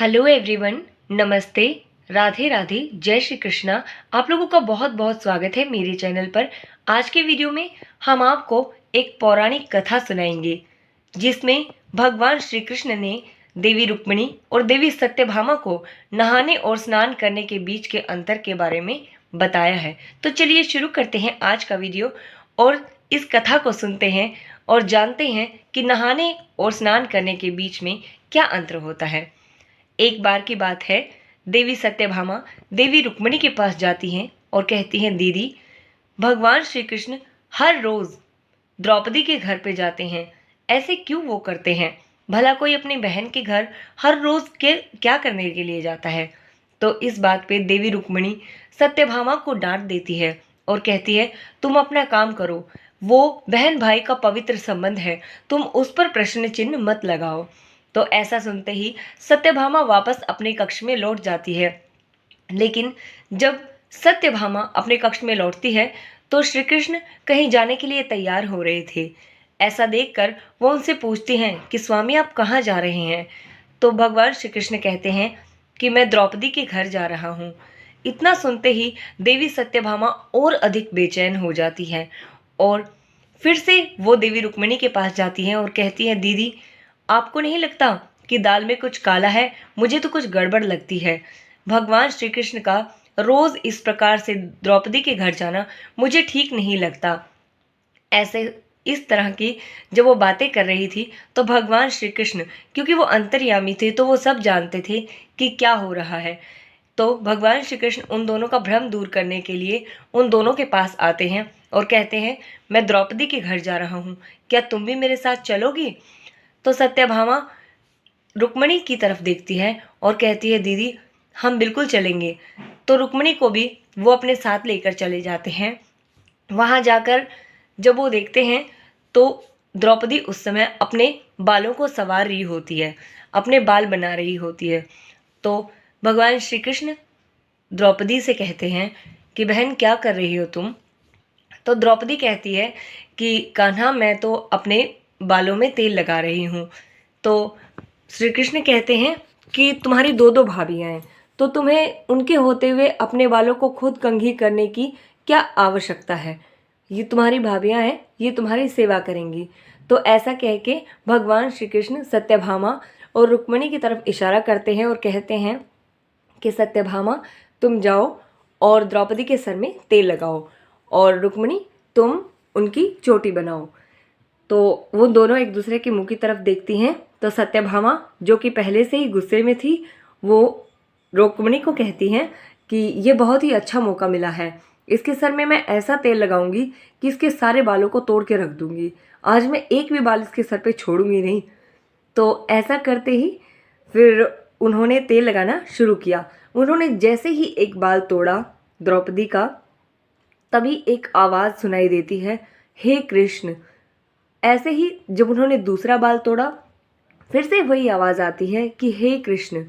Hello everyone, नमस्ते, राधे राधे, जय श्री कृष्णा। आप लोगों का बहुत बहुत स्वागत है मेरे चैनल पर। आज के वीडियो में हम आपको एक पौराणिक कथा सुनाएंगे जिसमें भगवान श्री कृष्ण ने देवी रुक्मिणी और देवी सत्यभामा को नहाने और स्नान करने के बीच के अंतर के बारे में बताया है। तो चलिए शुरू करते हैं आज का वीडियो और इस कथा को सुनते हैं और जानते हैं कि नहाने और स्नान करने के बीच में क्या अंतर होता है। एक बार की बात है, देवी सत्यभामा देवी रुक्मिणी के पास जाती हैं और कहती हैं, दीदी, भगवान श्री कृष्ण हर रोज द्रौपदी के घर पे जाते हैं, ऐसे क्यों वो करते हैं? भला कोई अपनी बहन के घर हर रोज के क्या करने के लिए जाता है? तो इस बात पे देवी रुक्मिणी सत्यभामा को डांट देती है और कहती है, तुम अपना काम करो, वो बहन भाई का पवित्र संबंध है, तुम उस पर प्रश्न चिन्ह मत लगाओ। तो ऐसा सुनते ही सत्यभामा वापस अपने कक्ष में लौट जाती है। लेकिन जब सत्यभामा अपने कक्ष में लौटती है तो श्री कृष्ण कहीं जाने के लिए तैयार हो रहे थे। ऐसा देखकर वो उनसे पूछती हैं कि स्वामी, आप कहाँ जा रहे हैं? तो भगवान श्री कृष्ण कहते हैं कि मैं द्रौपदी के घर जा रहा हूँ। इतना सुनते ही देवी सत्यभामा और अधिक बेचैन हो जाती है और फिर से वो देवी रुक्मिणी के पास जाती हैं और कहती हैं, दीदी, आपको नहीं लगता कि दाल में कुछ काला है? मुझे तो कुछ गड़बड़ लगती है। भगवान श्री कृष्ण का रोज इस प्रकार से द्रौपदी के घर जाना मुझे ठीक नहीं लगता। ऐसे इस तरह की जब वो बातें कर रही थी तो भगवान श्री कृष्ण, क्योंकि वो अंतर्यामी थे, तो वो सब जानते थे कि क्या हो रहा है। तो भगवान श्री कृष्ण उन दोनों का भ्रम दूर करने के लिए उन दोनों के पास आते हैं और कहते हैं, मैं द्रौपदी के घर जा रहा हूँ, क्या तुम भी मेरे साथ चलोगी? तो सत्यभामा रुक्मिणी की तरफ देखती है और कहती है, दीदी, हम बिल्कुल चलेंगे। तो रुक्मिणी को भी वो अपने साथ लेकर चले जाते हैं। वहाँ जाकर जब वो देखते हैं तो द्रौपदी उस समय अपने बालों को संवार रही होती है, अपने बाल बना रही होती है। तो भगवान श्री कृष्ण द्रौपदी से कहते हैं कि बहन, क्या कर रही हो तुम? तो द्रौपदी कहती है कि कान्हा, मैं तो अपने बालों में तेल लगा रही हूँ। तो श्री कृष्ण कहते हैं कि तुम्हारी दो दो भाभियाँ हैं, तो तुम्हें उनके होते हुए अपने बालों को खुद कंघी करने की क्या आवश्यकता है? ये तुम्हारी भाभियाँ हैं, ये तुम्हारी सेवा करेंगी। तो ऐसा कह के भगवान श्री कृष्ण सत्यभामा और रुक्मिणी की तरफ इशारा करते हैं और कहते हैं कि सत्यभामा, तुम जाओ और द्रौपदी के सर में तेल लगाओ और रुक्मिणी, तुम उनकी चोटी बनाओ। तो वो दोनों एक दूसरे के मुंह की तरफ देखती हैं। तो सत्यभामा, जो कि पहले से ही गुस्से में थी, वो रुक्मिणी को कहती हैं कि ये बहुत ही अच्छा मौका मिला है, इसके सर में मैं ऐसा तेल लगाऊंगी कि इसके सारे बालों को तोड़ के रख दूंगी, आज मैं एक भी बाल इसके सर पे छोड़ूंगी नहीं। तो ऐसा करते ही फिर उन्होंने तेल लगाना शुरू किया। उन्होंने जैसे ही एक बाल तोड़ा द्रौपदी का, तभी एक आवाज़ सुनाई देती है, हे कृष्ण। ऐसे ही जब उन्होंने दूसरा बाल तोड़ा, फिर से वही आवाज़ आती है कि हे कृष्ण।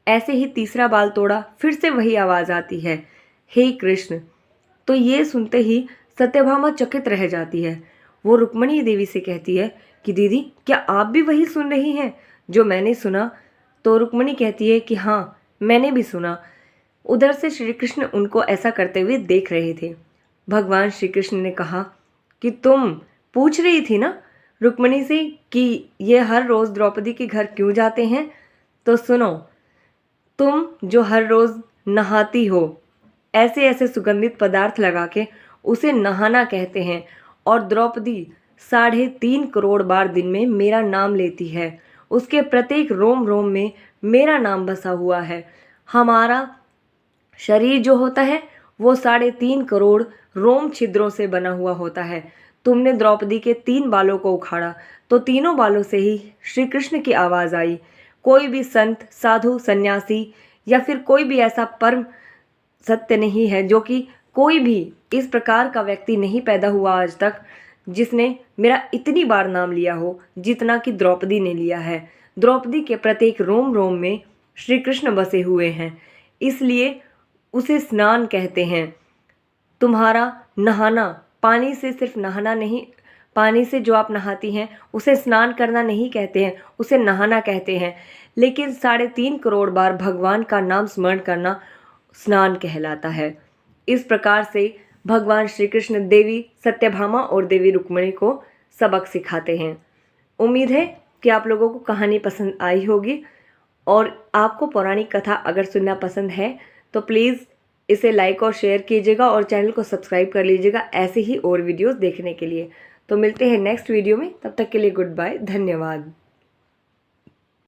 ऐसे ही तीसरा बाल तोड़ा, फिर से वही आवाज़ आती है, हे कृष्ण। तो ये सुनते ही सत्यभामा चकित रह जाती है। वो रुक्मिणी देवी से कहती है कि दीदी, क्या आप भी वही सुन रही हैं जो मैंने सुना? तो रुक्मिणी कहती है कि हाँ, मैंने भी सुना। उधर से श्री कृष्ण उनको ऐसा करते हुए देख रहे थे। भगवान श्री कृष्ण ने कहा कि तुम पूछ रही थी ना रुक्मिणी से कि ये हर रोज़ द्रौपदी के घर क्यों जाते हैं? तो सुनो, तुम जो हर रोज़ नहाती हो, ऐसे ऐसे सुगंधित पदार्थ लगा के उसे नहाना कहते हैं, और द्रौपदी 3.5 करोड़ बार दिन में मेरा नाम लेती है, उसके प्रत्येक रोम रोम में मेरा नाम बसा हुआ है। हमारा शरीर जो होता है वो 3.5 करोड़ रोम छिद्रों से बना हुआ होता है। तुमने द्रौपदी के 3 बालों को उखाड़ा तो तीनों बालों से ही श्री कृष्ण की आवाज़ आई। कोई भी संत, साधु, सन्यासी या फिर कोई भी ऐसा परम सत्य नहीं है, जो कि कोई भी इस प्रकार का व्यक्ति नहीं पैदा हुआ आज तक जिसने मेरा इतनी बार नाम लिया हो जितना कि द्रौपदी ने लिया है। द्रौपदी के प्रत्येक रोम रोम में श्री कृष्ण बसे हुए हैं, इसलिए उसे स्नान कहते हैं। तुम्हारा नहाना, पानी से सिर्फ नहाना नहीं, पानी से जो आप नहाती हैं उसे स्नान करना नहीं कहते हैं, उसे नहाना कहते हैं। लेकिन 3.5 करोड़ बार भगवान का नाम स्मरण करना स्नान कहलाता है। इस प्रकार से भगवान श्री कृष्ण देवी सत्यभामा और देवी रुक्मिणी को सबक सिखाते हैं। उम्मीद है कि आप लोगों को कहानी पसंद आई होगी, और आपको पौराणिक कथा अगर सुनना पसंद है तो प्लीज़ इसे लाइक और शेयर कीजिएगा और चैनल को सब्सक्राइब कर लीजिएगा ऐसे ही और वीडियोस देखने के लिए। तो मिलते हैं नेक्स्ट वीडियो में, तब तक के लिए गुड बाय, धन्यवाद।